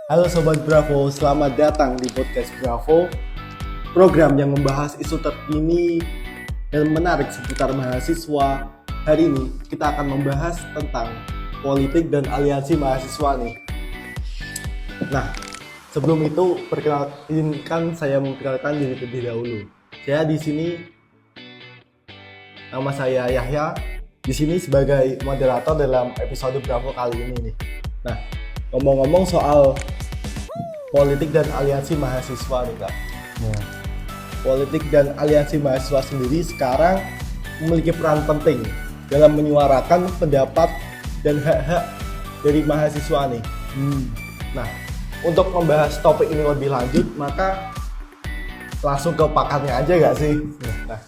Halo Sobat Bravo, selamat datang di Podcast Bravo, program yang membahas isu terkini dan menarik seputar mahasiswa. Hari ini kita akan membahas tentang politik dan aliansi mahasiswa nih. Nah, sebelum itu izinkan saya memperkenalkan diri terlebih dahulu. Saya di sini, nama saya Yahya, di sini sebagai moderator dalam episode Bravo kali ini nih. Nah, ngomong-ngomong soal politik dan aliansi mahasiswa nih Kak. Ya. Politik dan aliansi mahasiswa sendiri sekarang memiliki peran penting dalam menyuarakan pendapat dan hak-hak dari mahasiswa nih. Nah, untuk membahas topik ini lebih lanjut, maka langsung ke pakarnya aja gak sih? Nah,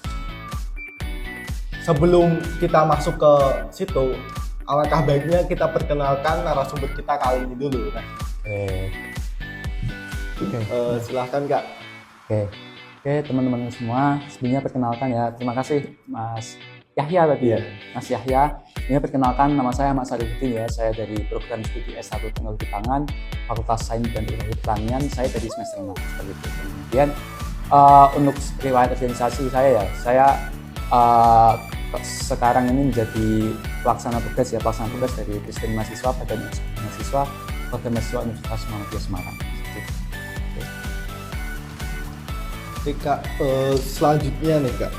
sebelum kita masuk ke situ, alangkah baiknya kita perkenalkan narasumber kita kali ini dulu. Nah, silahkan Kak. Oke, teman-teman semua, sebelumnya perkenalkan ya. Terima kasih Mas Yahya tadi ya. Mas Yahya, ini perkenalkan nama saya Mas Arifudin ya. Saya dari program studi S1 Teknologi Pangan, Fakultas Sains dan Teknologi Pertanian. Saya dari semester 6 seperti itu. Kemudian untuk riwayat organisasi saya ya, saya sekarang ini menjadi pelaksana tugas dari Presiden Mahasiswa Badan Eksekutif Mahasiswa Program Mahasiswa Universitas Muhammadiyah Semarang. Oke Kak, selanjutnya nih Kak,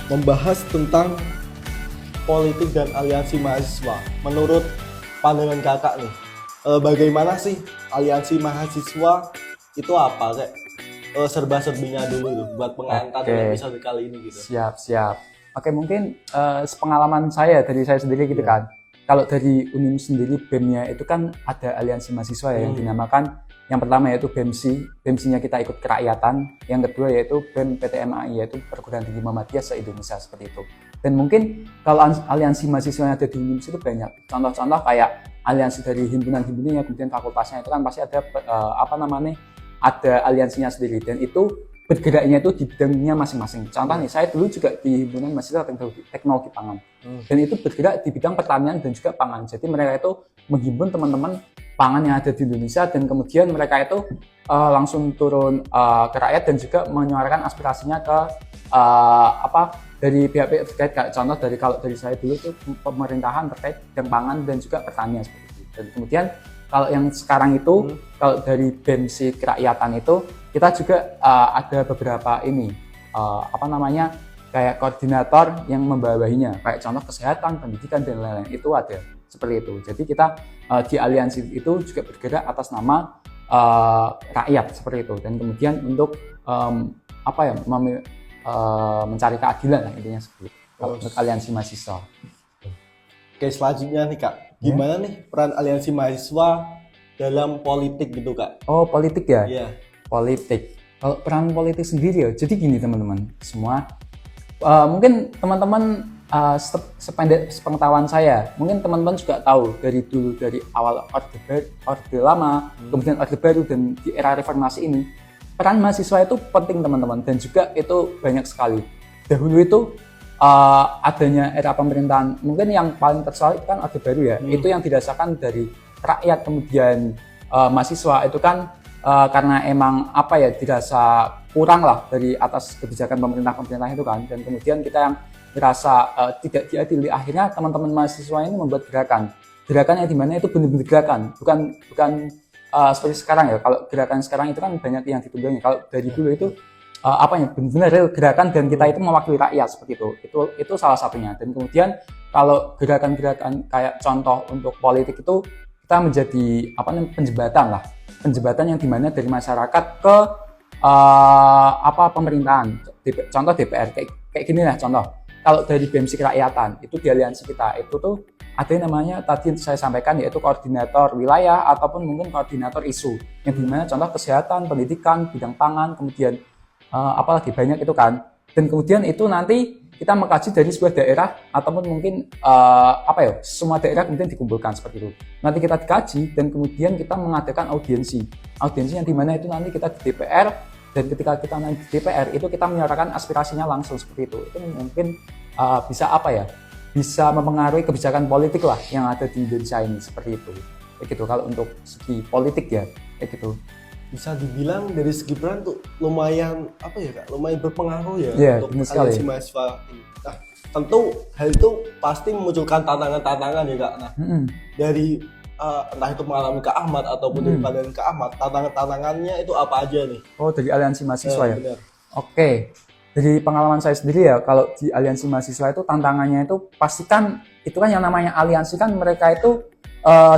membahas tentang politik dan aliansi mahasiswa. Menurut pandangan Kakak nih, bagaimana sih aliansi mahasiswa itu apa Kak? Serba-serbinya dulu tuh buat pengantar dalam episode kali ini gitu. Siap. Oke, mungkin sepengalaman saya dari saya sendiri gitu kan. Kalau dari UNIM sendiri BEM-nya itu kan ada aliansi mahasiswa ya yang dinamakan, yang pertama yaitu BEMSI, BEMSI-nya kita ikut kerakyatan, yang kedua yaitu BEM PTMAI yaitu Perguruan Tinggi Muhammadiyah se-Indonesia seperti itu. Dan mungkin kalau aliansi mahasiswa yang ada di UNIM itu banyak. Contoh-contoh kayak aliansi dari himpunan-himpunannya, kemudian fakultasnya itu kan pasti ada ada aliansinya sendiri, dan itu bergeraknya itu di bidangnya masing-masing. Contoh nih, saya dulu juga di himpunan mahasiswa teknologi pangan, dan itu bergerak di bidang pertanian dan juga pangan. Jadi mereka itu menghimpun teman-teman pangan yang ada di Indonesia, dan kemudian mereka itu langsung turun ke rakyat dan juga menyuarakan aspirasinya ke dari pihak-pihak terkait. Contoh kalau dari saya dulu itu pemerintahan terkait bidang pangan dan juga pertanian seperti itu. Dan kemudian kalau yang sekarang itu, kalau dari BEMSI kerakyatan itu, kita juga ada beberapa kayak koordinator yang membawahinya, kayak contoh kesehatan, pendidikan, dan lain-lain, itu ada seperti itu. Jadi kita di aliansi itu juga bergerak atas nama rakyat seperti itu, dan kemudian untuk mencari keadilan lah, intinya seperti itu. Kalau untuk aliansi mahasiswa. Oke, selanjutnya nih Kak, gimana nih peran aliansi mahasiswa dalam politik gitu Kak? Oh, politik ya? Iya. Politik. Kalau peran politik sendiri ya, jadi gini teman-teman semua. Mungkin teman-teman sependek sepengetahuan saya, mungkin teman-teman juga tahu dari awal Orde Lama, kemudian Orde Baru, dan di era reformasi ini, peran mahasiswa itu penting teman-teman, dan juga itu banyak sekali. Dahulu itu adanya era pemerintahan, mungkin yang paling tersoal itu kan Orde Baru ya, itu yang didasarkan dari rakyat, kemudian mahasiswa itu kan karena emang dirasa kurang lah dari atas kebijakan pemerintah itu kan, dan kemudian kita yang merasa tidak diadili, akhirnya teman-teman mahasiswa ini membuat gerakan yang dimana itu benar-benar gerakan, bukan seperti sekarang ya. Kalau gerakan sekarang itu kan banyak yang ditunggangi, kalau dari dulu itu benar-benar real gerakan, dan kita itu mewakili rakyat seperti itu salah satunya. Dan kemudian kalau gerakan-gerakan kayak contoh untuk politik itu, kita menjadi penjembatan yang dimana dari masyarakat ke pemerintahan. Contoh DPR kayak gini lah. Contoh kalau dari BEMSI kerakyatan itu, di aliansi kita itu tuh ada yang namanya tadi yang saya sampaikan, yaitu koordinator wilayah ataupun mungkin koordinator isu, yang dimana contoh kesehatan, pendidikan, bidang pangan, kemudian apalagi banyak itu kan. Dan kemudian itu nanti kita mengkaji dari sebuah daerah ataupun mungkin semua daerah kemudian dikumpulkan seperti itu. Nanti kita dikaji dan kemudian kita mengadakan audiensi yang dimana itu nanti kita di DPR, dan ketika kita nanti di DPR itu kita menyuarakan aspirasinya langsung seperti itu. Itu mungkin bisa bisa mempengaruhi kebijakan politik lah yang ada di Indonesia ini, seperti itu. Kayak gitu kalau untuk segi politik ya, kayak gitu. Bisa dibilang dari segi peran tuh lumayan apa ya Kak? Lumayan berpengaruh ya Iya, untuk benar sekali. aliansi mahasiswa ini. Nah, tentu hal itu pasti memunculkan tantangan-tantangan ya Kak. Nah, dari entah itu mengalami Kak Ahmad ataupun dari pandangan Kak Ahmad, tantangannya itu apa aja nih? Oh, dari aliansi mahasiswa ya? Benar. Oke, dari pengalaman saya sendiri ya, kalau di aliansi mahasiswa itu tantangannya itu pastikan, itu kan yang namanya aliansi kan mereka itu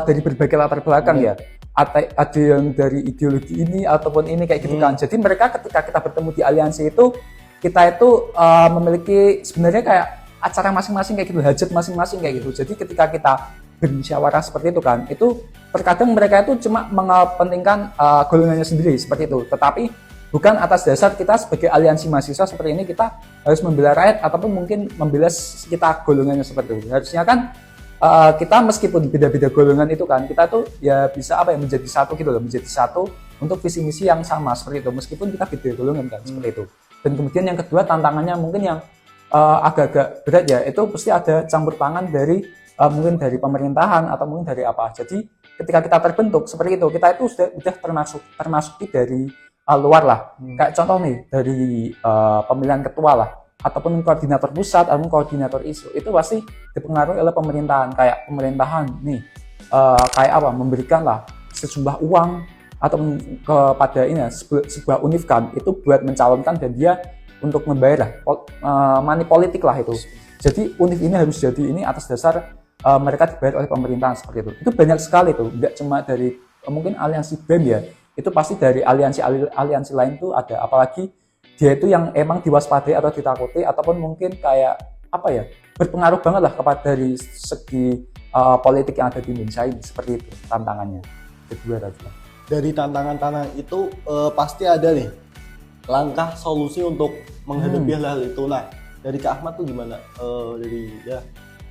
dari berbagai latar belakang ya. Ada yang dari ideologi ini ataupun ini kayak gitu kan. Jadi mereka ketika kita bertemu di aliansi itu, kita itu memiliki sebenarnya kayak acara masing-masing kayak gitu, hajat masing-masing kayak gitu. Jadi ketika kita bermusyawarah seperti itu kan, itu terkadang mereka itu cuma mengepentingkan golongannya sendiri seperti itu. Tetapi bukan atas dasar kita sebagai aliansi mahasiswa seperti ini kita harus membela rakyat ataupun mungkin membela kita golongannya seperti itu. Harusnya kan kita meskipun beda-beda golongan itu kan, kita tuh ya bisa apa ya, menjadi satu gitu loh, menjadi satu untuk visi misi yang sama seperti itu, meskipun kita beda golongan kan, seperti itu. Dan kemudian yang kedua tantangannya mungkin yang agak-agak berat ya, itu pasti ada campur tangan dari mungkin dari pemerintahan atau mungkin dari apa. Jadi ketika kita terbentuk seperti itu, kita itu sudah termasuki dari luar lah. Kayak contoh nih dari pemilihan ketua lah, ataupun koordinator pusat ataupun koordinator isu, itu pasti dipengaruhi oleh pemerintahan. Kayak pemerintahan nih kayak apa, memberikan lah sejumlah uang atau kepada ini sebuah univ kan, itu buat mencalonkan dan dia untuk membayar lah money politik lah itu. Jadi univ ini harus jadi ini atas dasar mereka dibayar oleh pemerintahan seperti itu. Itu banyak sekali tuh, tidak cuma dari mungkin aliansi BEM ya, itu pasti dari aliansi lain tuh ada, apalagi dia itu yang emang diwaspadai atau ditakuti ataupun mungkin kayak apa ya, berpengaruh banget lah kepada dari segi politik yang ada di Indonesia ini, seperti itu tantangannya. Kedua tadi. Dari tantangan-tantangan itu pasti ada nih langkah solusi untuk menghadapi hal itu. Nah, dari Kak Ahmad tuh gimana?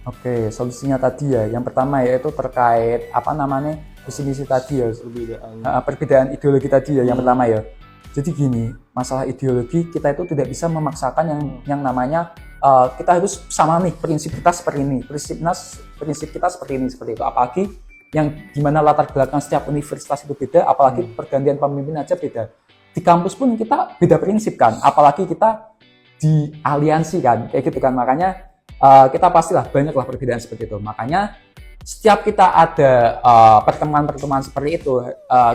Oke, solusinya tadi ya. Yang pertama yaitu terkait apa namanya, visi misi tadi ya, perbedaan ideologi tadi ya. Yang pertama ya. Jadi gini, masalah ideologi kita itu tidak bisa memaksakan yang namanya kita harus sama nih, prinsip kita seperti ini, prinsip kita seperti ini, seperti itu. Apalagi yang dimana latar belakang setiap universitas itu beda, apalagi pergantian pemimpin aja beda. Di kampus pun kita beda prinsip kan, apalagi kita di aliansi kan, kayak gitu kan. Makanya kita pastilah banyaklah perbedaan seperti itu. Makanya setiap kita ada pertemuan-pertemuan seperti itu,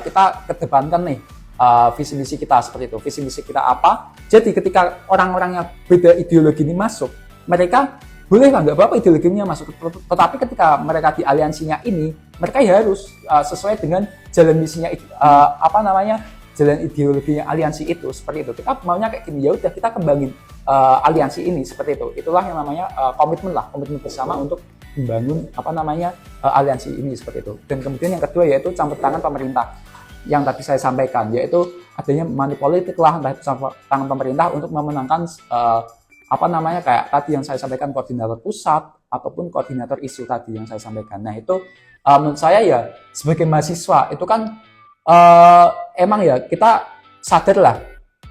kita kedepankan nih visi misi kita seperti itu. Visi misi kita apa? Jadi ketika orang-orang yang beda ideologi ini masuk, mereka boleh lah, nggak apa-apa ideologinya masuk. Tetapi ketika mereka di aliansinya ini, mereka ya harus sesuai dengan jalan misinya, jalan ideologinya aliansi itu, seperti itu. Kita maunya kayak gini, ya udah kita kembangin aliansi ini seperti itu. Itulah yang namanya komitmen bersama untuk membangun aliansi ini seperti itu. Dan kemudian yang kedua yaitu campur tangan pemerintah yang tadi saya sampaikan, yaitu adanya money politik lah, entah itu campur tangan pemerintah untuk memenangkan kayak tadi yang saya sampaikan, koordinator pusat ataupun koordinator isu tadi yang saya sampaikan. Nah itu menurut saya ya sebagai mahasiswa itu kan emang ya kita sadar lah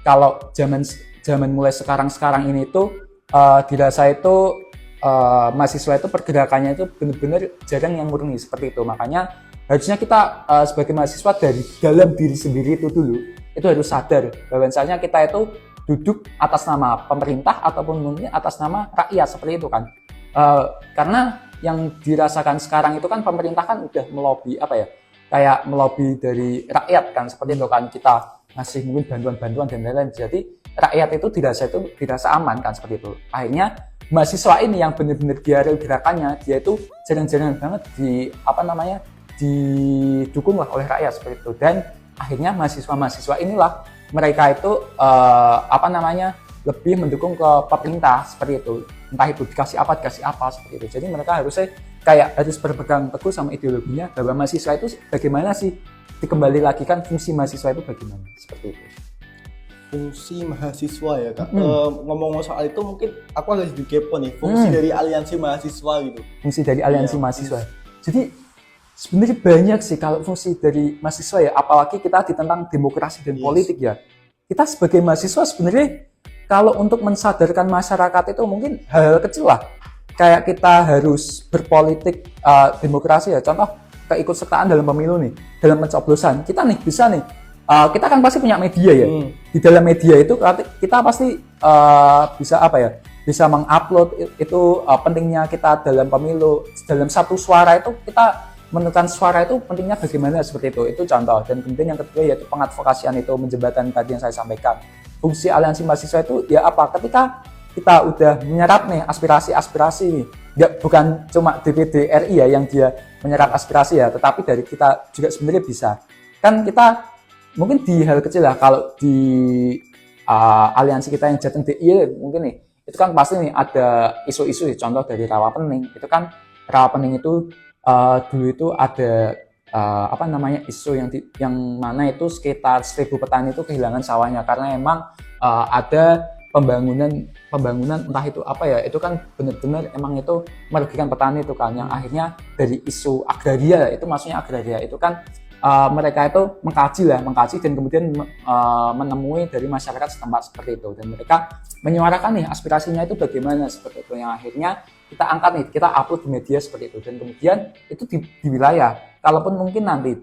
kalau zaman mulai sekarang ini tuh dirasa itu mahasiswa itu pergerakannya itu benar-benar jarang yang murni seperti itu. Makanya harusnya kita sebagai mahasiswa dari dalam diri sendiri itu dulu itu harus sadar bahwasanya kita itu duduk atas nama pemerintah ataupun mungkin atas nama rakyat seperti itu kan. Karena yang dirasakan sekarang itu kan pemerintah kan udah melobi kayak melobi dari rakyat kan, seperti itu kan, kita ngasih mungkin bantuan-bantuan dan lain-lain. Jadi rakyat itu dirasa aman kan, seperti itu. Akhirnya mahasiswa ini yang benar-benar dia real gerakannya, dia itu jarang-jarang banget didukung lah oleh rakyat seperti itu. Dan akhirnya mahasiswa inilah mereka itu lebih mendukung ke pemerintah seperti itu, entah itu dikasih apa seperti itu. Jadi mereka harus berpegang teguh sama ideologinya bahwa mahasiswa itu bagaimana sih, dikembali lagi kan fungsi mahasiswa itu bagaimana, seperti itu. Fungsi mahasiswa ya Kak. Ngomong soal itu mungkin aku agak sedikit kepo nih, fungsi dari aliansi mahasiswa gitu. Fungsi dari aliansi mahasiswa. Jadi sebenarnya banyak sih kalau fungsi dari mahasiswa ya, apalagi kita ditentang demokrasi dan politik ya. Kita sebagai mahasiswa sebenarnya kalau untuk mensadarkan masyarakat itu mungkin hal-hal kecil lah. kayak kita harus berpolitik demokrasi ya, contoh keikutsertaan dalam pemilu nih, dalam pencoblosan, kita nih bisa nih, kita kan pasti punya media ya, di dalam media itu kita pasti bisa apa ya, bisa mengupload itu pentingnya kita dalam pemilu, dalam satu suara itu kita menentukan suara itu pentingnya bagaimana seperti itu contoh. Dan kemudian yang kedua yaitu pengadvokasian itu menjembatani tadi yang saya sampaikan. Fungsi aliansi mahasiswa itu ya apa? Ketika kita udah menyerap nih aspirasi nih, bukan cuma DPD RI ya yang dia menyerap aspirasi ya, tetapi dari kita juga sebenarnya bisa. Kan kita mungkin di hal kecil lah, kalau di aliansi kita yang Jateng DI mungkin nih, itu kan pasti nih ada isu-isu, contoh dari Rawapening. Itu kan Rawapening itu dulu itu ada isu yang mana itu sekitar 1.000 petani itu kehilangan sawahnya karena emang ada pembangunan entah itu apa ya, itu kan benar-benar emang itu merugikan petani itu kan, yang akhirnya dari isu agraria, itu maksudnya agraria itu kan mereka itu mengkaji dan kemudian menemui dari masyarakat setempat seperti itu, dan mereka menyuarakan nih aspirasinya itu bagaimana seperti itu, yang akhirnya kita angkat nih, kita upload di media seperti itu, dan kemudian itu di wilayah, kalaupun mungkin nanti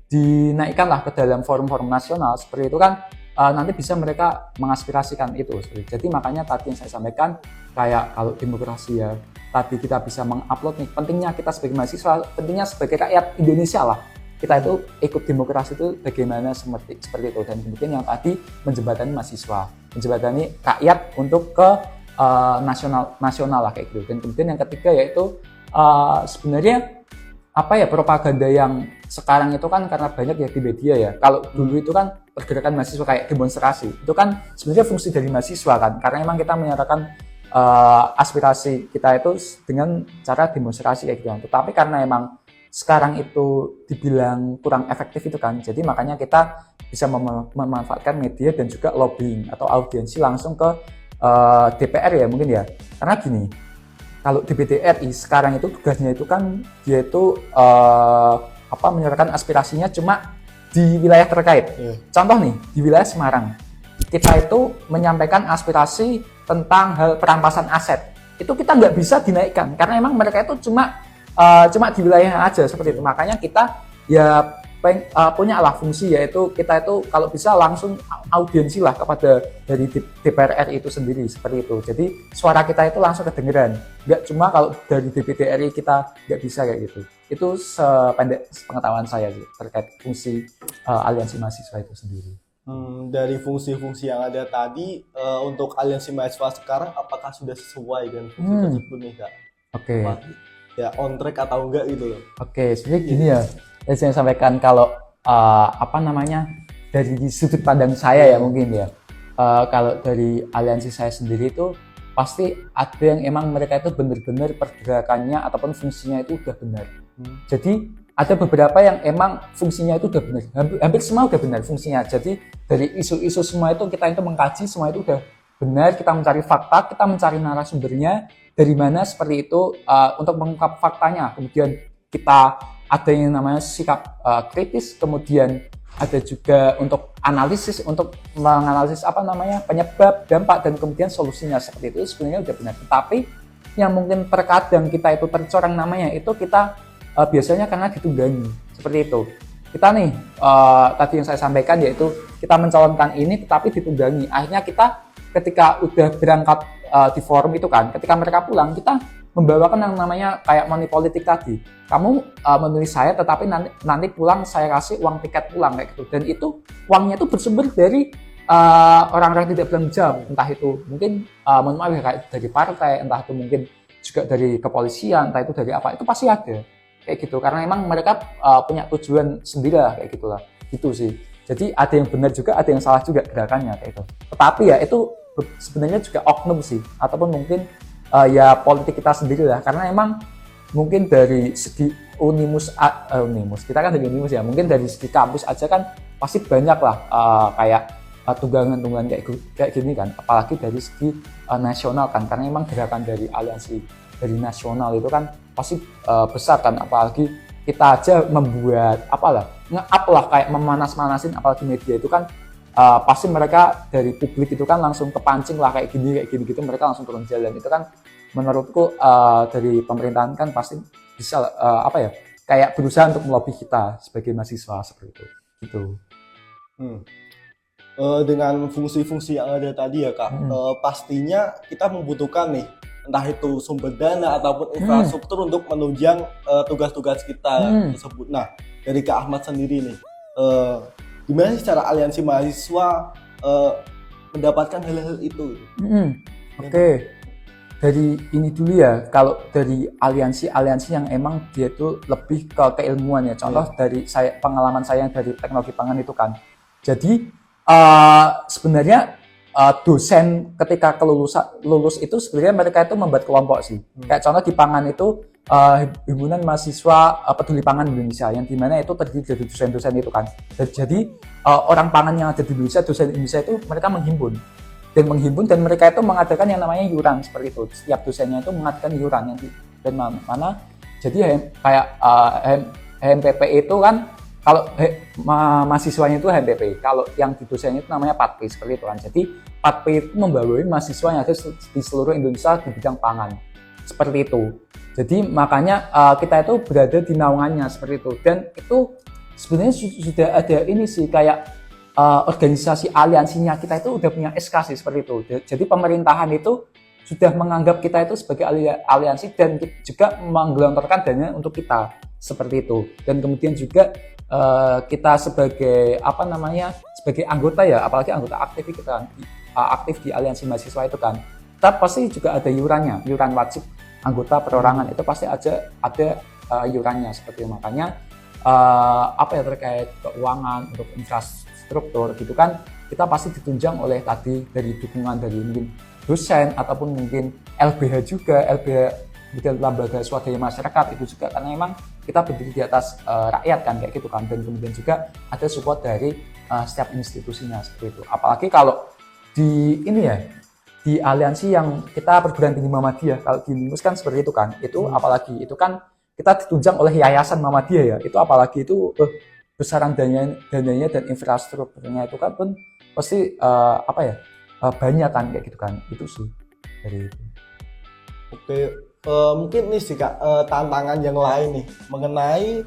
dinaikkan lah ke dalam forum-forum nasional seperti itu kan, nanti bisa mereka mengaspirasikan itu. Jadi makanya tadi yang saya sampaikan, kayak kalau demokrasi ya, tadi kita bisa mengupload nih, pentingnya kita sebagai mahasiswa, pentingnya sebagai rakyat Indonesia lah, kita itu ikut demokrasi itu bagaimana seperti itu. Dan kemudian yang tadi menjembatani mahasiswa, menjembatani rakyat untuk ke nasional lah kayak gitu. Dan kemudian yang ketiga yaitu sebenarnya propaganda yang sekarang itu kan karena banyak ya di media ya. Kalau dulu itu kan pergerakan mahasiswa kayak demonstrasi, itu kan sebenarnya fungsi dari mahasiswa kan, karena memang kita menyuarakan aspirasi kita itu dengan cara demonstrasi kayak gitu. Tetapi karena emang sekarang itu dibilang kurang efektif itu kan, jadi makanya kita bisa memanfaatkan media dan juga lobbying atau audiensi langsung ke DPR ya mungkin ya. Karena gini, kalau DPD RI sekarang itu tugasnya itu kan dia itu menyuarakan aspirasinya cuma di wilayah terkait. Contoh nih, di wilayah Semarang kita itu menyampaikan aspirasi tentang hal perampasan aset, itu kita nggak bisa dinaikkan karena emang mereka itu cuma di wilayah aja seperti itu. Makanya kita ya punya lah fungsi, yaitu kita itu kalau bisa langsung audiensi lah kepada dari DPR RI itu sendiri seperti itu. Jadi suara kita itu langsung kedengeran, nggak cuma kalau dari DPD RI kita nggak bisa kayak gitu. Itu sependek pengetahuan saya sih terkait fungsi aliansi mahasiswa itu sendiri. Dari fungsi-fungsi yang ada tadi, untuk aliansi mahasiswa sekarang apakah sudah sesuai dengan fungsi tersebut nih Kak? Oke. Ya on track atau enggak gitu loh? Oke, sebenarnya gini ya. Saya sampaikan kalau dari sudut pandang saya ya mungkin ya, kalau dari aliansi saya sendiri itu pasti ada yang emang mereka itu benar-benar pergerakannya ataupun fungsinya itu udah benar. Jadi ada beberapa yang emang fungsinya itu udah benar, hampir semua udah benar fungsinya. Jadi dari isu-isu semua itu kita itu mengkaji, semua itu udah benar, kita mencari fakta, kita mencari narasumbernya dari mana seperti itu, untuk mengungkap faktanya. Kemudian kita ada yang namanya sikap kritis, kemudian ada juga untuk analisis, untuk menganalisis penyebab, dampak, dan kemudian solusinya seperti itu sebenarnya udah benar. Tetapi yang mungkin terkadang kita itu tercoreng namanya itu kita biasanya karena ditunggangi seperti itu. Kita nih tadi yang saya sampaikan yaitu kita mencalonkan ini tetapi ditunggangi. Akhirnya kita ketika udah berangkat di forum itu kan, ketika mereka pulang kita membawakan yang namanya kayak money politik tadi. Kamu menulis saya, tetapi nanti pulang saya kasih uang tiket pulang kayak gitu. Dan itu uangnya itu bersumber dari orang-orang tidak bertanggung jawab. Entah itu mungkin mohon maaf ya, kayak dari partai, entah itu mungkin juga dari kepolisian, entah itu dari apa, itu pasti ada kayak gitu. Karena memang mereka punya tujuan sendiri lah kayak gitulah. Gitu sih. Jadi ada yang benar juga, ada yang salah juga gerakannya kayak gitu. Tetapi ya itu sebenarnya juga oknum sih, ataupun mungkin ya politik kita sendiri lah, karena emang mungkin dari segi unimus kita kan dari unimus ya, mungkin dari segi kampus aja kan pasti banyak lah kayak tunggangan kayak gini kan, apalagi dari segi nasional kan, karena emang gerakan dari aliansi dari nasional itu kan pasti besar kan, apalagi kita aja membuat nge-up lah kayak memanas-manasin, apalagi media itu kan pasti mereka dari publik itu kan langsung kepancing lah kayak gini gitu, mereka langsung turun jalan. Itu kan menurutku dari pemerintahan kan pasti bisa kayak berusaha untuk melobi kita sebagai mahasiswa seperti itu gitu. Dengan fungsi-fungsi yang ada tadi ya Kak, pastinya kita membutuhkan nih entah itu sumber dana ataupun infrastruktur untuk menunjang tugas-tugas kita tersebut. Nah, dari Kak Ahmad sendiri nih, gimana sih cara aliansi mahasiswa mendapatkan hal-hal itu? Oke. Dari ini dulu ya, kalau dari aliansi yang emang dia itu lebih ke keilmuan ya. Contoh dari pengalaman saya yang dari teknologi pangan itu kan. Jadi sebenarnya dosen ketika lulus itu sebenarnya mereka itu membuat kelompok sih. Kayak contoh di pangan itu himpunan mahasiswa peduli pangan Indonesia, yang dimana itu terdiri dari dosen-dosen itu kan. Jadi orang pangan yang ada di Indonesia, dosen Indonesia itu mereka menghimpun dan mereka itu mengadakan yang namanya iuran seperti itu. Setiap dosennya itu mengadakan iuran yang dan mana. Jadi kayak HMPP itu kan, kalau mahasiswanya itu HMPP, kalau yang di dosennya itu namanya PATP seperti itu kan. Jadi PATP itu membawahi mahasiswa yang ada di seluruh Indonesia di bidang pangan seperti itu. Jadi makanya kita itu berada di naungannya seperti itu, dan itu sebenarnya sudah ada ini sih kayak organisasi aliansinya kita itu udah punya SK sih seperti itu. Jadi pemerintahan itu sudah menganggap kita itu sebagai aliansi dan juga menggelontorkan dana untuk kita seperti itu. Dan kemudian juga kita sebagai sebagai anggota ya, apalagi anggota aktif kita aktif di aliansi mahasiswa itu kan, kita pasti juga ada iuran wajib anggota perorangan itu pasti ada iurannya seperti itu. Makanya terkait keuangan untuk infrastruktur gitu kan, kita pasti ditunjang oleh tadi dari dukungan dari mungkin dosen ataupun mungkin LBH lembaga swadaya masyarakat itu juga, karena memang kita berdiri di atas rakyat kan kayak gitu kan. Dan kemudian juga ada support dari setiap institusinya seperti itu. Apalagi kalau di aliansi yang kita perguruan tinggi Muhammadiyah, kalau di Unimus kan seperti itu kan, itu apalagi itu kan kita ditunjang oleh yayasan Muhammadiyah ya, itu apalagi itu besaran dananya dan infrastrukturnya itu kan pun pasti banyak kan kayak gitu kan. Itu sih dari itu. Oke, mungkin nih sih Kak, tantangan yang lain nih mengenai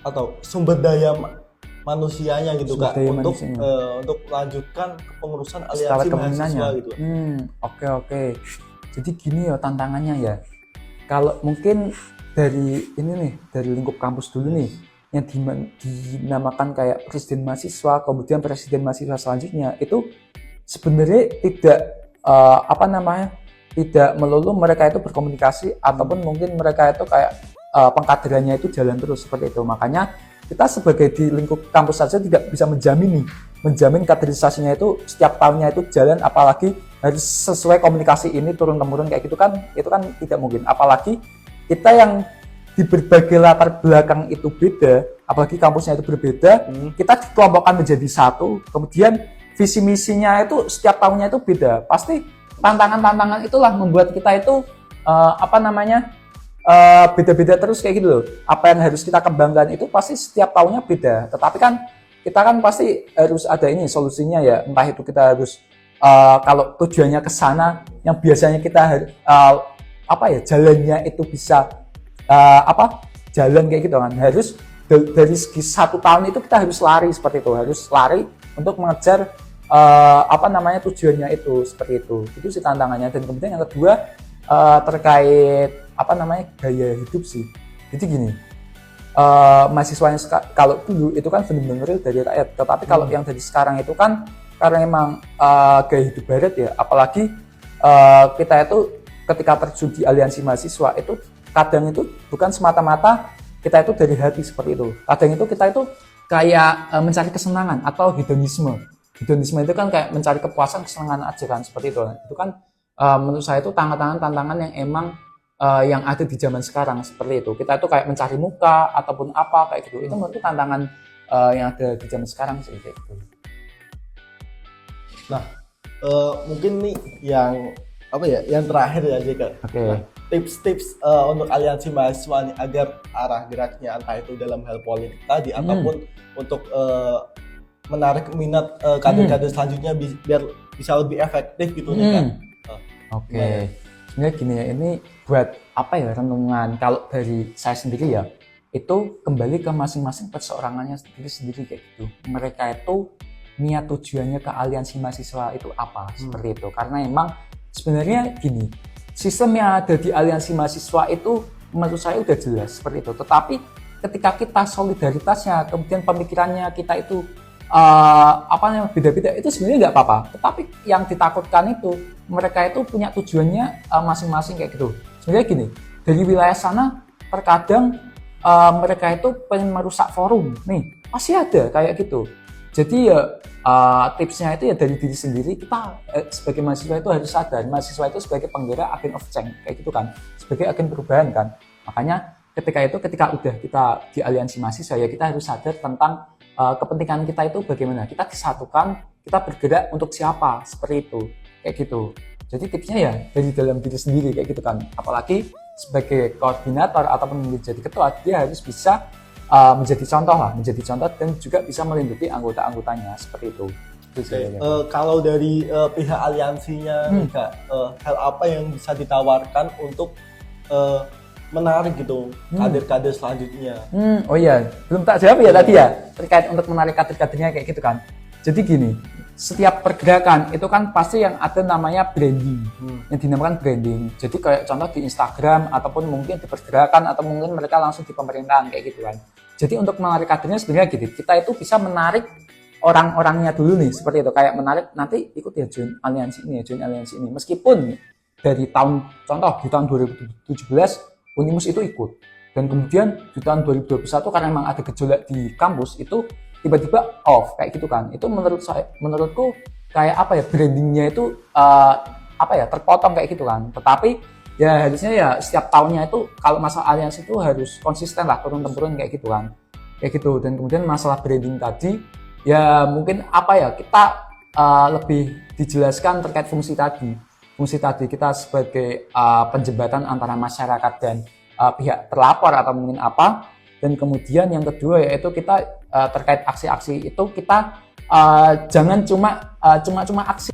atau sumber daya manusianya gitu Kak, untuk melanjutkan kepengurusan aliansi mahasiswa gitu. Oke. Jadi gini ya tantangannya ya. Kalau mungkin dari lingkup kampus dulu nih, yang dinamakan kayak presiden mahasiswa, kemudian presiden mahasiswa selanjutnya, itu sebenarnya tidak melulu mereka itu berkomunikasi ataupun mungkin mereka itu kayak pengkaderannya itu jalan terus seperti itu. Makanya kita sebagai di lingkup kampus saja tidak bisa menjamin kaderisasinya itu setiap tahunnya itu jalan, apalagi harus sesuai komunikasi ini turun temurun kayak gitu kan, itu kan tidak mungkin. Apalagi kita yang di berbagai latar belakang itu beda, apalagi kampusnya itu berbeda, kita dikelompokkan menjadi satu, kemudian visi misinya itu setiap tahunnya itu beda. Pasti tantangan itulah membuat kita itu beda-beda terus kayak gitu loh. Apa yang harus kita kembangkan itu pasti setiap tahunnya beda. Tetapi kan kita kan pasti harus ada ini solusinya ya. Entah itu kita harus kalau tujuannya ke sana, yang biasanya kita jalannya itu bisa jalan kayak gitu kan, harus dari segi 1 tahun itu kita harus lari seperti itu, harus lari untuk mengejar tujuannya itu seperti itu sih tantangannya. Dan kemudian yang kedua terkait gaya hidup sih. Jadi gini, mahasiswanya kalau dulu itu kan benar-benar dari rakyat, tetapi kalau yang dari sekarang itu kan karena memang gaya hidup barat ya, apalagi kita itu ketika terjun di aliansi mahasiswa itu kadang itu bukan semata-mata kita itu dari hati seperti itu. Kadang itu kita itu kayak mencari kesenangan atau hedonisme. Hedonisme itu kan kayak mencari kepuasan, kesenangan aja kan seperti itu. Itu kan menurut saya itu tantangan yang emang yang ada di zaman sekarang seperti itu. Kita itu kayak mencari muka ataupun apa kayak gitu. Itu menurut tantangan yang ada di zaman sekarang sih kayak gitu. Nah, mungkin nih yang terakhir ya Jeka. Oke. Nah, tips-tips untuk aliansi mahasiswa nih, agar arah geraknya entah itu dalam hal politik tadi ataupun untuk menarik minat kader-kader selanjutnya biar bisa lebih efektif gitu nih Kak. Oke. Sebenarnya gini ya, ini buat apa ya, renungan. Kalau dari saya sendiri ya, itu kembali ke masing-masing perseorangannya sendiri kayak gitu. Mereka itu niat tujuannya ke aliansi mahasiswa itu apa, seperti itu. Karena emang sebenarnya gini, sistem yang ada di aliansi mahasiswa itu menurut saya udah jelas seperti itu. Tetapi ketika kita solidaritasnya, kemudian pemikirannya kita itu beda-beda, itu sebenarnya nggak apa-apa. Tetapi yang ditakutkan itu mereka itu punya tujuannya masing-masing kayak gitu. Sebenarnya gini, dari wilayah sana terkadang mereka itu pengen merusak forum nih, pasti ada kayak gitu. Jadi ya tipsnya itu ya dari diri sendiri. Kita sebagai mahasiswa itu harus sadar, mahasiswa itu sebagai penggerak agent of change kayak gitu kan, sebagai agen perubahan kan. Makanya ketika udah kita di aliansi mahasiswa ya, kita harus sadar tentang kepentingan kita itu bagaimana, kita disatukan, kita bergerak untuk siapa, seperti itu kayak gitu. Jadi tipsnya ya dari dalam diri sendiri kayak gitu kan. Apalagi sebagai koordinator ataupun menjadi ketua, dia harus bisa menjadi contoh dan juga bisa melindungi anggota-anggotanya seperti itu. Kalau dari pihak aliansinya Kak, hal apa yang bisa ditawarkan untuk menarik gitu kader-kader selanjutnya? Oh iya, belum tak jawab ya tadi ya, terkait untuk menarik kader-kadernya kayak gitu kan. Jadi gini, setiap pergerakan itu kan pasti yang ada namanya branding, yang dinamakan branding. Jadi kayak contoh di Instagram ataupun mungkin di pergerakan atau mungkin mereka langsung di pemerintahan kayak gitu kan. Jadi untuk menarik kadernya sebenarnya gitu, kita itu bisa menarik orang-orangnya dulu nih, seperti itu. Kayak menarik nanti ikut ya join aliansi ini. Meskipun dari contoh di tahun 2017 Unimus itu ikut, dan kemudian di tahun 2021 karena memang ada gejolak di kampus itu tiba-tiba off kayak gitu kan. Itu menurutku kayak apa ya, brandingnya itu terpotong kayak gitu kan. Tetapi ya harusnya ya setiap tahunnya itu kalau masalah aliansi itu harus konsisten lah, turun-temurun kayak gitu kan, kayak gitu. Dan kemudian masalah branding tadi ya mungkin kita lebih dijelaskan terkait fungsi tadi kita sebagai penjembatan antara masyarakat dan pihak terlapor atau mungkin apa. Dan kemudian yang kedua yaitu kita terkait aksi-aksi itu kita jangan cuma aksi.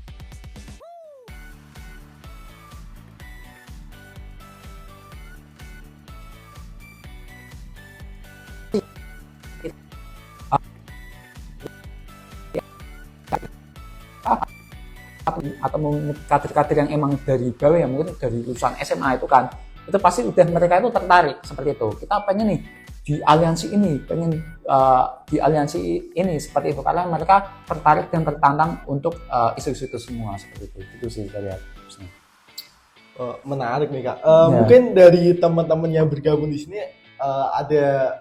Atau mungkin kader-kader yang emang dari bawah ya, mungkin dari lulusan SMA itu kan, itu pasti udah mereka itu tertarik seperti itu. Kita pengen nih di aliansi ini seperti itu, karena mereka tertarik dan tertantang untuk isu-isu itu semua seperti itu sih dari aku. Menarik nih Kak. Mungkin dari teman-teman yang bergabung di sini ada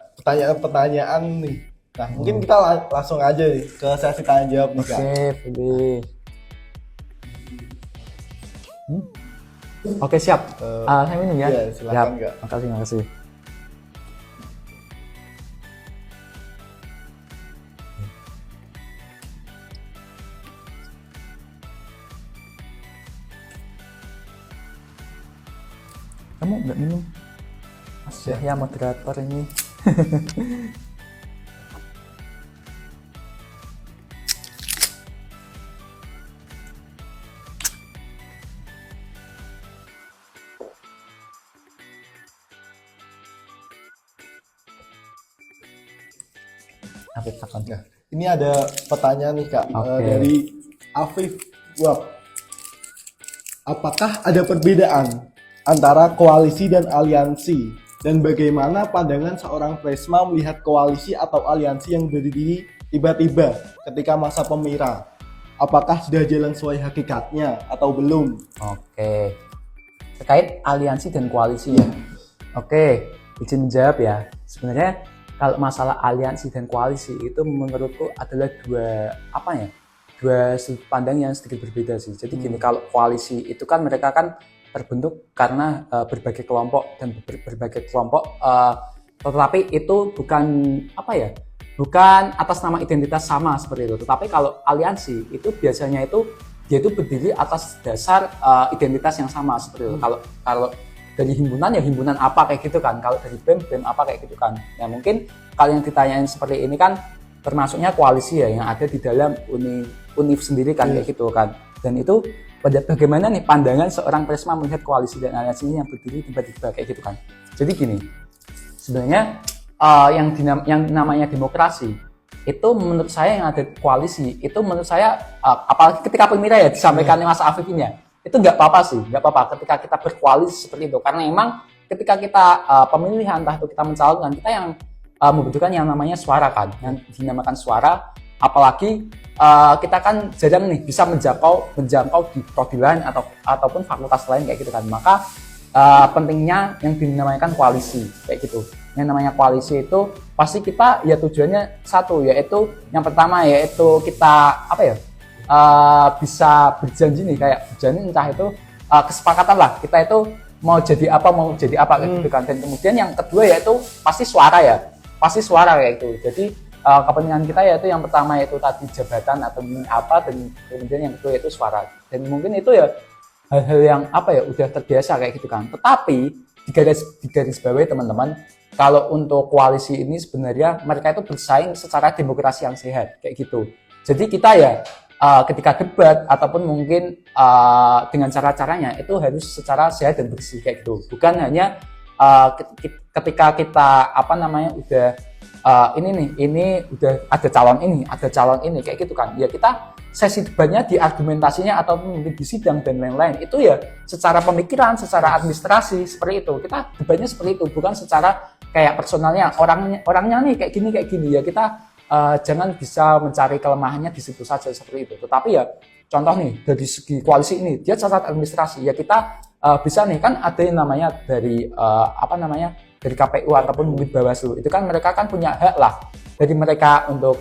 pertanyaan nih. Nah, mungkin kita langsung aja nih ke sesi tanya jawab nih Kak. Oke, boleh. Oke, siap. Saya minum ya. Iya, silakan Kak. Makasih. Kamu nggak minum? Mas ya moderator ini. Nah, ini ada pertanyaan nih Kak, dari Afif Wab. Apakah ada perbedaan antara koalisi dan aliansi? Dan bagaimana pandangan seorang Presma melihat koalisi atau aliansi yang berdiri tiba-tiba ketika masa pemira? Apakah sudah jalan sesuai hakikatnya atau belum? Oke. Terkait aliansi dan koalisi ya. Oke, izin jawab ya. Sebenarnya kalau masalah aliansi dan koalisi itu menurutku adalah dua sudut pandang yang sedikit berbeda sih. Jadi gini, kalau koalisi itu kan mereka kan terbentuk karena berbagai kelompok dan berbagai kelompok, tetapi itu bukan atas nama identitas sama seperti itu. Tetapi kalau aliansi itu biasanya dia itu berdiri atas dasar identitas yang sama seperti itu. Kalau dari himpunan ya himpunan apa kayak gitu kan, kalau dari BEM apa kayak gitu kan. Ya mungkin kalau yang ditanyain seperti ini kan termasuknya koalisi ya yang ada di dalam univ sendiri kan kayak gitu kan. Dan itu bagaimana nih pandangan seorang Prisma melihat koalisi dan aliansi ini yang berdiri tiba-tiba kayak gitu kan. Jadi gini, sebenarnya yang namanya demokrasi itu menurut saya yang ada koalisi itu menurut saya apalagi ketika pemilihan ya disampaikan Mas Afif ini ya, itu nggak apa-apa ketika kita berkoalisi seperti itu, karena emang ketika kita pemilihan entah itu kita mencalonkan, kita yang membutuhkan yang namanya suara kan, yang dinamakan suara, apalagi kita kan jarang nih bisa menjangkau di prodi lain ataupun fakultas lain kayak gitu kan, maka pentingnya yang dinamakan koalisi kayak gitu. Yang namanya koalisi itu pasti kita ya tujuannya satu, yaitu yang pertama yaitu kita bisa berjanji nih, kayak berjanji entah itu kesepakatan lah, kita itu mau jadi apa kayak gitu kan. Dan kemudian yang kedua yaitu pasti suara kayak gitu. Jadi kepentingan kita yaitu yang pertama yaitu tadi jabatan atau apa, dan kemudian yang kedua yaitu suara. Dan mungkin itu ya hal-hal yang udah terbiasa kayak gitu kan. Tetapi di garis bawahi teman-teman, kalau untuk koalisi ini sebenarnya mereka itu bersaing secara demokrasi yang sehat kayak gitu. Jadi kita ya ketika debat ataupun mungkin dengan cara-caranya itu harus secara sehat dan bersih kayak gitu. Bukan hanya ketika kita udah ini udah ada calon ini kayak gitu kan. Ya kita sesi debatnya di argumentasinya ataupun mungkin di sidang dan lain-lain itu ya secara pemikiran, secara administrasi seperti itu. Kita debatnya seperti itu, bukan secara kayak personalnya orangnya nih kayak gini ya. Kita jangan bisa mencari kelemahannya di situ saja seperti itu. Tetapi ya contoh nih dari segi koalisi ini dia cacat administrasi ya, kita bisa nih kan ada yang namanya dari dari KPU ataupun mungkin Bawaslu, itu kan mereka kan punya hak lah dari mereka untuk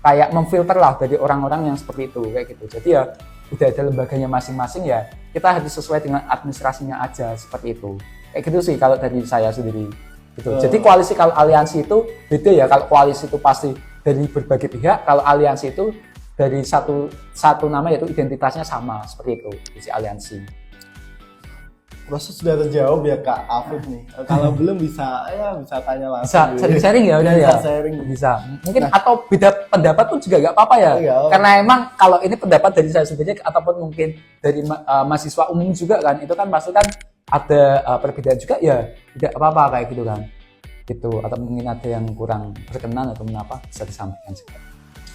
kayak memfilter lah dari orang-orang yang seperti itu kayak gitu. Jadi ya udah ada lembaganya masing-masing, ya kita harus sesuai dengan administrasinya aja seperti itu kayak gitu sih kalau dari saya sendiri gitu. Jadi koalisi kalau aliansi itu beda ya. Kalau koalisi itu pasti dari berbagai pihak, kalau aliansi itu dari satu nama yaitu identitasnya sama seperti itu si aliansi. Proses sudah terjawab ya Kak Afif nih. Kalau belum bisa tanya langsung. Bisa sharing ya udah ya. Bisa. Mungkin atau beda pendapat pun juga nggak apa-apa ya. Karena emang kalau ini pendapat dari saya sendiri ataupun mungkin dari mahasiswa umum juga kan, itu kan pasti kan ada perbedaan juga ya, tidak apa-apa kayak gitu kan. Gitu, atau mungkin ada yang kurang berkenan atau mengapa bisa disampaikan juga.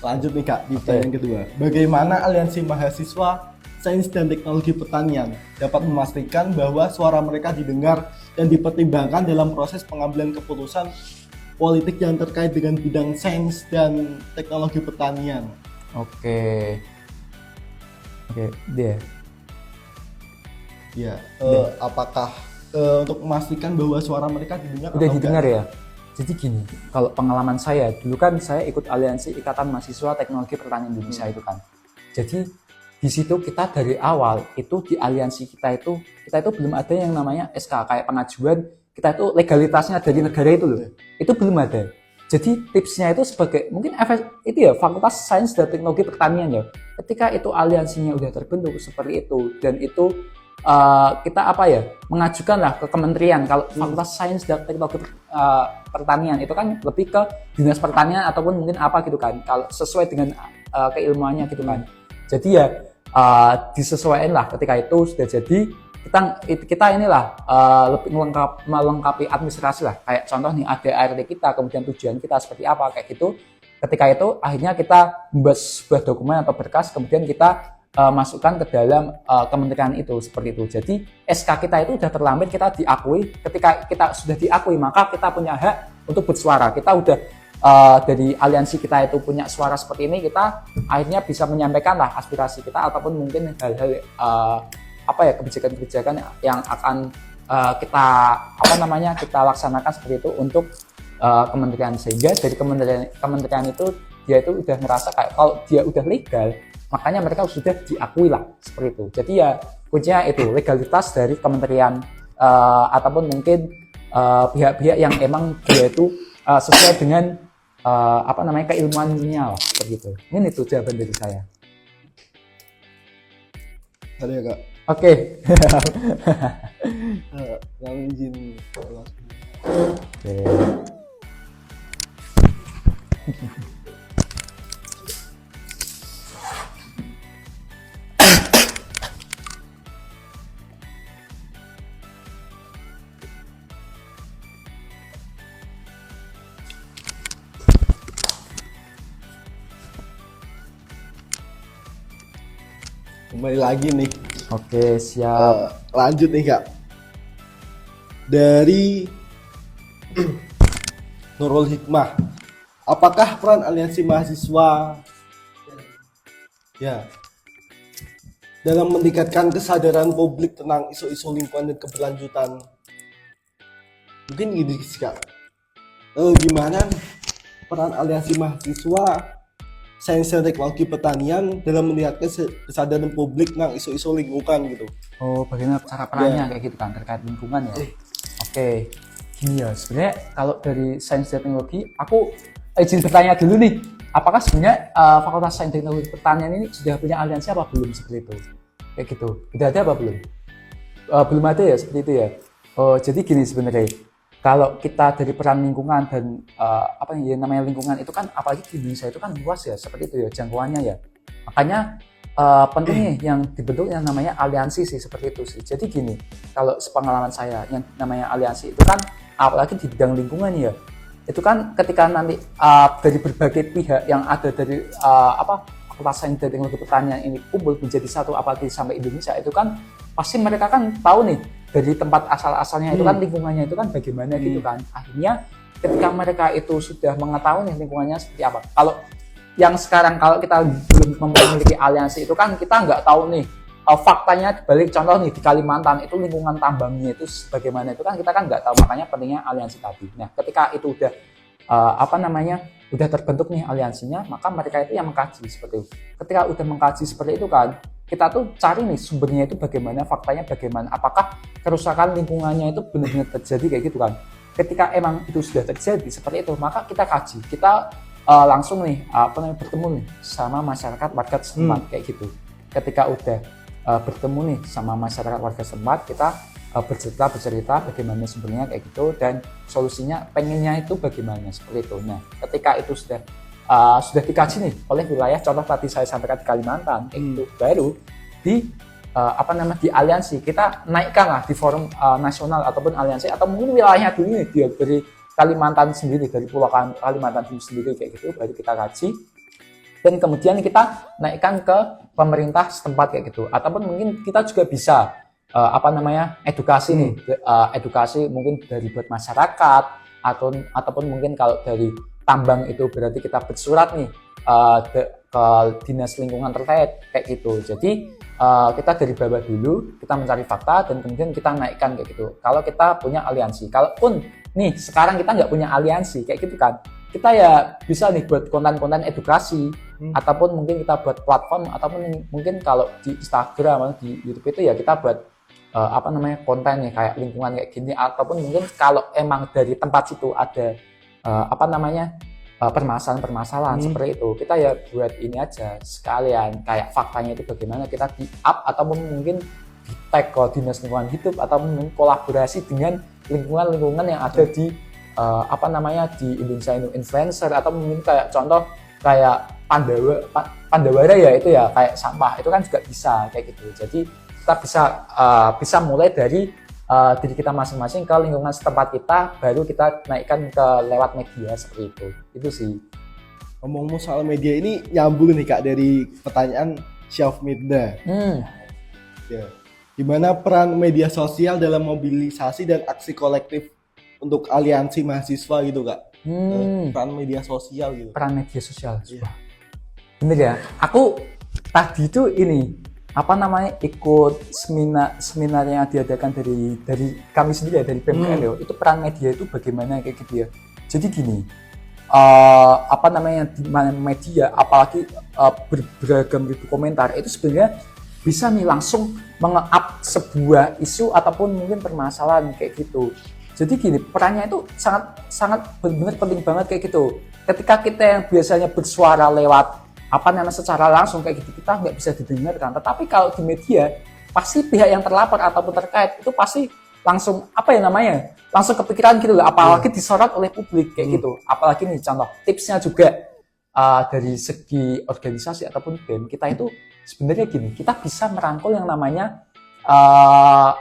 Lanjut nih Kak, di pertanyaan kedua. Bagaimana aliansi mahasiswa Sains dan Teknologi Pertanian dapat memastikan bahwa suara mereka didengar dan dipertimbangkan dalam proses pengambilan keputusan politik yang terkait dengan bidang sains dan teknologi pertanian? Oke, dia. Ya, apakah untuk memastikan bahwa suara mereka didengar? Udah didengar ya. Jadi gini, kalau pengalaman saya dulu kan saya ikut aliansi Ikatan Mahasiswa Teknologi Pertanian Indonesia itu kan. Jadi di situ kita dari awal itu di aliansi kita itu belum ada yang namanya SK kayak pengajuan kita itu legalitasnya dari negara itu loh, itu belum ada. Jadi tipsnya itu sebagai mungkin itu ya Fakultas Sains dan Teknologi Pertanian ya, ketika itu aliansinya udah terbentuk seperti itu dan itu kita mengajukan lah ke kementerian. Kalau Fakultas Sains dan Teknologi Pertanian itu kan lebih ke dinas pertanian ataupun mungkin apa gitu kan, kalau sesuai dengan keilmuannya gitu kan. Jadi ya disesuaikan lah ketika itu sudah jadi, kita inilah lebih melengkapi administrasi lah, kayak contoh nih ada ART kita, kemudian tujuan kita seperti apa kayak gitu. Ketika itu akhirnya kita membuat sebuah dokumen atau berkas, kemudian kita masukkan ke dalam kementerian itu seperti itu. Jadi SK kita itu sudah terlambat kita diakui. Ketika kita sudah diakui maka kita punya hak untuk bersuara. Kita udah dari aliansi kita itu punya suara seperti ini, kita akhirnya bisa menyampaikan lah aspirasi kita ataupun mungkin hal-hal kebijakan-kebijakan yang akan kita laksanakan seperti itu untuk kementerian, sehingga dari kementerian itu dia itu udah merasa kayak kalau dia udah legal, makanya mereka sudah diakui lah seperti itu. Jadi ya kuncinya itu legalitas dari kementerian ataupun mungkin pihak-pihak yang emang dia itu sesuai dengan keilmuannya lah seperti itu. Ini itu jawaban dari saya. Ada ya Kak? Oke. Lalu izin. Oke. kembali lagi nih. Oke, siap. Lanjut nih Kak. Dari Nurul Hikmah, apakah peran aliansi mahasiswa ya dalam meningkatkan kesadaran publik tentang isu-isu lingkungan dan keberlanjutan? Mungkin gini sih Kak, gimana peran aliansi mahasiswa sains dan teknologi pertanian dalam meningkatkan kesadaran publik tentang isu-isu lingkungan gitu? Oh, bagaimana cara perannya kayak gitu kan terkait lingkungan ya? Oke, gini ya. Sebenarnya kalau dari sains dan teknologi, aku izin bertanya dulu nih. Apakah sebenarnya Fakultas Sains dan Teknologi Pertanian ini sudah punya aliansi apa belum seperti itu? Kayak gitu. Udah ada apa belum? Belum ada ya seperti itu ya. Oh, jadi gini sebenarnya. Kalau kita dari peran lingkungan dan apa yang namanya lingkungan itu kan apalagi di Indonesia itu kan luas ya seperti itu ya jangkauannya ya. Makanya penting nih yang dibentuk yang namanya aliansi sih seperti itu sih. Jadi gini, kalau sepengalaman saya yang namanya aliansi itu kan apalagi di bidang lingkungan ya. Itu kan ketika nanti dari berbagai pihak yang ada dari Fakultas Sains dan Teknologi Pertanian ini kumpul menjadi satu apalagi sampai Indonesia itu kan pasti mereka kan tahu nih dari tempat asal-asalnya itu kan lingkungannya itu kan bagaimana gitu kan. Akhirnya ketika mereka itu sudah mengetahui nih lingkungannya seperti apa. Kalau yang sekarang kalau kita belum memiliki aliansi itu kan kita nggak tahu nih faktanya dibalik contoh nih di Kalimantan itu lingkungan tambangnya itu bagaimana itu kan kita kan nggak tahu, makanya pentingnya aliansi tadi. Nah ketika itu udah udah terbentuk nih aliansinya, maka mereka itu yang mengkaji seperti itu. Ketika udah mengkaji seperti itu kan kita tuh cari nih sumbernya itu bagaimana, faktanya bagaimana, apakah kerusakan lingkungannya itu benar-benar terjadi kayak gitu kan. Ketika emang itu sudah terjadi seperti itu, maka kita kaji, kita langsung nih bertemu nih sama masyarakat warga setempat kayak gitu. Ketika udah bertemu nih sama masyarakat warga setempat, kita bercerita bagaimana sumbernya kayak gitu dan solusinya pengennya itu bagaimana seperti itu. Nah, ketika itu sudah dikaji nih oleh wilayah, contoh tadi saya sampaikan di Kalimantan, itu baru di di aliansi kita naikkan lah di forum nasional ataupun aliansi atau mungkin wilayahnya dulu nih dari Kalimantan sendiri, dari Pulau Kalimantan sendiri kayak gitu, baru kita kaji dan kemudian kita naikkan ke pemerintah setempat kayak gitu, ataupun mungkin kita juga bisa edukasi nih, edukasi mungkin dari buat masyarakat ataupun mungkin kalau dari tambang itu berarti kita bersurat nih ke dinas lingkungan terkait kayak gitu. Jadi kita dari bawah dulu kita mencari fakta dan kemudian kita naikkan kayak gitu. Kalau kita punya aliansi, kalaupun nih sekarang kita nggak punya aliansi kayak gitu kan, kita ya bisa nih buat konten-konten edukasi ataupun mungkin kita buat platform ataupun mungkin kalau di Instagram atau di YouTube itu ya kita buat konten ya kayak lingkungan kayak gini, ataupun mungkin kalau emang dari tempat situ ada permasalahan-permasalahan seperti itu, kita ya buat ini aja sekalian kayak faktanya itu bagaimana, kita di up ataupun mungkin di tag ke dinas lingkungan hidup ataupun kolaborasi dengan lingkungan yang ada di di Indonesia ini influencer, atau mungkin kayak contoh kayak Pandawara ya itu ya kayak sampah itu kan juga bisa kayak gitu. Jadi kita bisa mulai dari diri kita masing-masing ke lingkungan setempat kita, baru kita naikkan ke lewat media seperti itu sih. Ngomong-ngomong soal media ini nyambung nih Kak dari pertanyaan Syaf Mirda. Ya. Gimana peran media sosial dalam mobilisasi dan aksi kolektif untuk aliansi mahasiswa gitu Kak? Peran media sosial gitu. Peran media sosial. Yeah. Bener ya. Aku tadi itu ikut seminar yang diadakan dari kami sendiri ya, dari PMKL itu peran media itu bagaimana kayak gitu ya. Jadi gini, di mana media apalagi beragam ribu komentar itu sebenarnya bisa nih langsung menge-up sebuah isu ataupun mungkin permasalahan kayak gitu. Jadi gini, perannya itu sangat benar-benar penting banget kayak gitu. Ketika kita yang biasanya bersuara lewat secara langsung kayak gitu, kita nggak bisa didengarkan. Tetapi kalau di media, pasti pihak yang terlapor ataupun terkait itu pasti langsung langsung kepikiran gitu loh, apalagi disorot oleh publik kayak gitu. Apalagi nih contoh tipsnya juga dari segi organisasi ataupun BEM kita itu sebenarnya gini, kita bisa merangkul yang namanya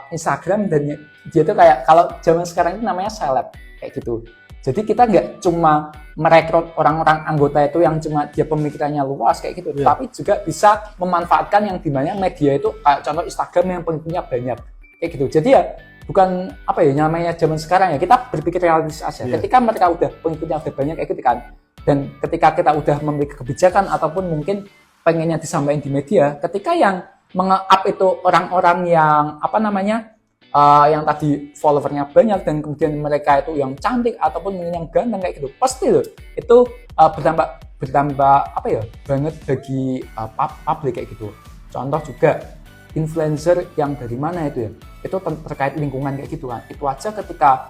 Instagram, dan dia tuh kayak kalau zaman sekarang itu namanya seleb kayak gitu. Jadi kita nggak cuma merekrut orang-orang anggota itu yang cuma dia pemikirannya luas kayak gitu, tapi juga bisa memanfaatkan yang dimana media itu kayak contoh Instagram yang pengikutnya banyak kayak gitu. Jadi ya bukan apa ya namanya zaman sekarang ya, kita berpikir realistis aja. Ketika mereka udah pengikutnya udah banyak kayak gitu kan, dan ketika kita udah memiliki kebijakan ataupun mungkin pengennya disampaikan di media, ketika yang menge-up itu orang-orang yang apa namanya yang tadi followernya banyak dan kemudian mereka itu yang cantik ataupun mungkin yang ganteng kayak gitu, pasti loh itu bertambah apa ya banget bagi publik kayak gitu. Contoh juga influencer yang dari mana itu ya, itu terkait lingkungan kayak gitu kan, itu aja ketika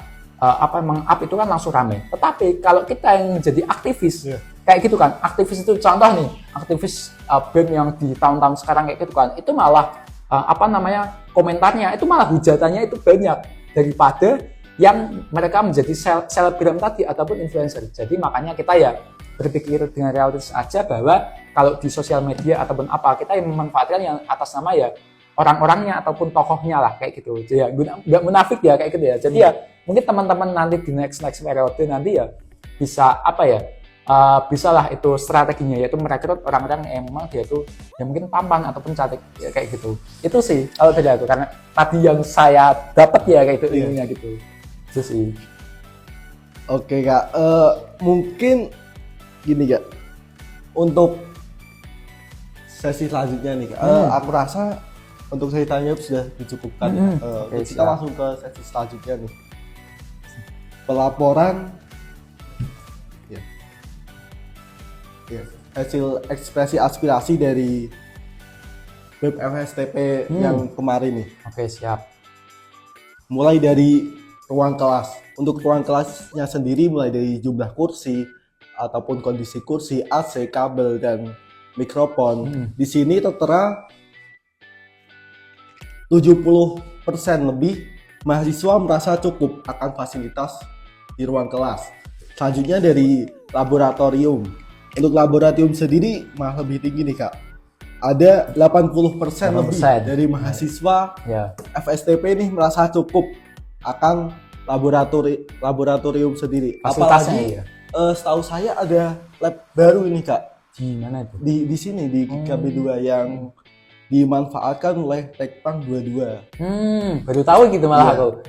meng-up itu kan langsung rame. Tetapi kalau kita yang menjadi aktivis kayak gitu kan, aktivis itu contoh nih, aktivis BEM yang di tahun-tahun sekarang kayak gitu kan, itu malah komentarnya itu malah hujatannya itu banyak daripada yang mereka menjadi selebgram tadi ataupun influencer. Jadi makanya kita ya berpikir dengan realistis aja bahwa kalau di sosial media ataupun kita yang memanfaatkan yang atas nama ya orang-orangnya ataupun tokohnya lah kayak gitu. Jadi ya nggak munafik ya kayak gitu ya. Jadi ya mungkin teman-teman nanti di next periode nanti ya bisa bisalah itu strateginya, yaitu merekrut orang-orang yang memang dia tuh yang mungkin tampan ataupun cantik ya, kayak gitu. Itu sih kalau dari aku, karena tadi yang saya dapat ya kayak itu ilmunya gitu. Itu sih. Oke Kak, mungkin gini Kak, untuk sesi selanjutnya nih Kak, aku rasa untuk sesi tanya sudah dicukupkan. Kita langsung ke sesi selanjutnya nih, pelaporan hasil ekspresi aspirasi dari BEM FSTP yang kemarin nih. Oke, siap. Mulai dari ruang kelas. Untuk ruang kelasnya sendiri mulai dari jumlah kursi ataupun kondisi kursi, AC, kabel dan mikrofon. Di sini tertera 70% lebih mahasiswa merasa cukup akan fasilitas di ruang kelas. Selanjutnya dari laboratorium. Untuk laboratorium sendiri malah lebih tinggi nih Kak. Ada 80% lebih dari mahasiswa FSTP nih merasa cukup akan laboratorium sendiri. Apalagi setahu saya ada lab baru ini Kak. Di mana itu? Di sini di KB2 yang dimanfaatkan oleh Tekpang 22. Baru tahu gitu malah aku.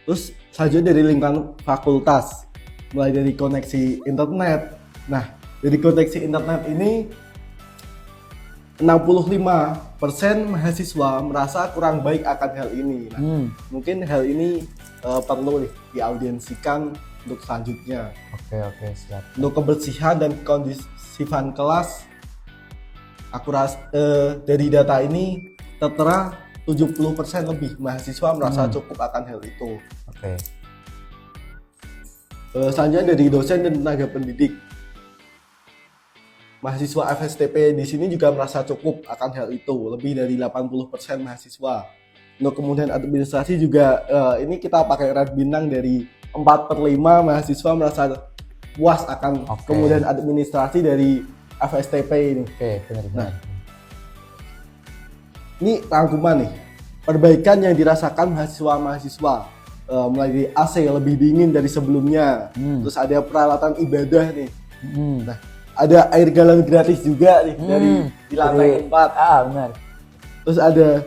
Terus selanjutnya dari lingkungan fakultas, mulai dari koneksi internet. Nah, dari koneksi internet ini 65% mahasiswa merasa kurang baik akan hal ini. Nah, mungkin hal ini perlu diaudiensikan untuk selanjutnya. Oke, siap. Untuk kebersihan dan kondisifan kelas, aku rasa dari data ini tertera 70% lebih mahasiswa merasa cukup akan hal itu. Selanjutnya dari dosen dan tenaga pendidik. Mahasiswa FSTP di sini juga merasa cukup akan hal itu, lebih dari 80% mahasiswa. Untuk kemudian administrasi juga ini kita pakai red bintang dari 4/5 mahasiswa merasa puas akan kemudian administrasi dari FSTP ini. Benar. Nah, ini rangkuman nih perbaikan yang dirasakan mahasiswa mulai dari AC lebih dingin dari sebelumnya, terus ada peralatan ibadah nih. Nah, ada air galon gratis juga nih dari di lantai 4. Benar. Terus ada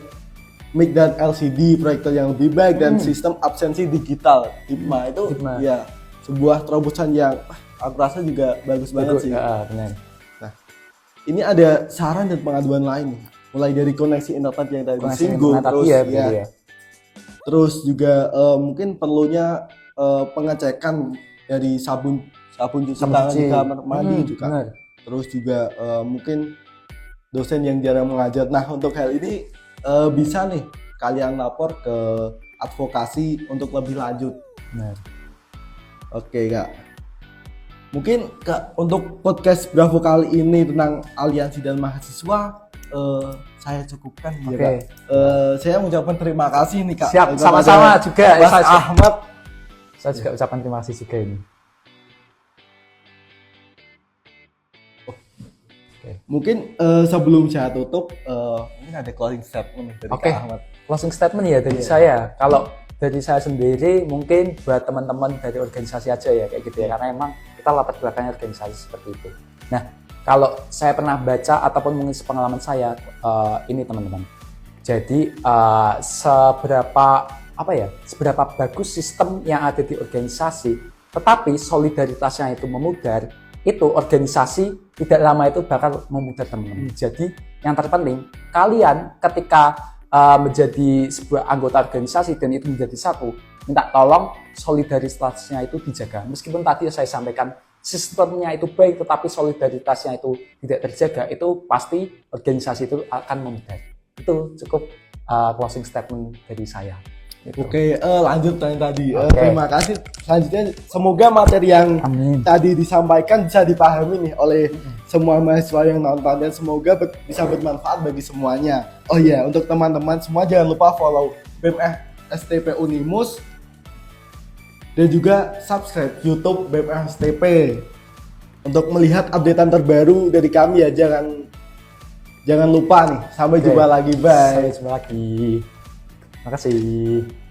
mic dan LCD proyektor yang lebih baik dan sistem absensi digital IPMA itu ya sebuah terobosan yang aku rasa juga bagus banget sih. Benar. Nah, ini ada saran dan pengaduan lain nih. Mulai dari koneksi internet yang tadi disinggung, terus juga mungkin perlunya pengecekan dari sabun cuci tangan di kamar mandi juga. Bener. Terus juga mungkin dosen yang jarang mengajar. Nah, untuk hal ini bisa nih kalian lapor ke advokasi untuk lebih lanjut. Bener. Oke Kak. Mungkin Kak, untuk podcast Bravo kali ini tentang aliansi dan mahasiswa saya cukupkan ya Kak. Saya mengucapkan terima kasih nih Kak. Siap, sama-sama juga Mas Ahmad. Saya juga ucapkan terima kasih juga ini. Mungkin sebelum saya tutup, mungkin ada closing statement dari Kak Ahmad. Closing statement ya dari saya. Kalau dari saya sendiri mungkin buat teman-teman dari organisasi aja ya kayak gitu ya, karena emang kita latar belakangnya organisasi seperti itu. Nah, kalau saya pernah baca ataupun mengisi pengalaman saya ini teman-teman. Jadi seberapa bagus sistem yang ada di organisasi, tetapi solidaritasnya itu memudar, itu organisasi tidak lama itu bakal memudar teman-teman. Jadi yang terpenting kalian ketika menjadi sebuah anggota organisasi dan itu menjadi satu, minta tolong solidaritasnya itu dijaga. Meskipun tadi saya sampaikan sistemnya itu baik tetapi solidaritasnya itu tidak terjaga, itu pasti organisasi itu akan memudar. Itu cukup closing statement dari saya. Gitu. Oke, lanjut tadi. Terima kasih. Selanjutnya, semoga materi yang tadi disampaikan bisa dipahami nih oleh semua mahasiswa yang nonton dan semoga bisa bermanfaat bagi semuanya. Oh iya, untuk teman-teman semua jangan lupa follow BEM STP Unimus dan juga subscribe YouTube BEM STP untuk melihat updatean terbaru dari kami ya. Jangan lupa nih. Sampai jumpa lagi. Bye. Sampai jumpa lagi. Terima kasih.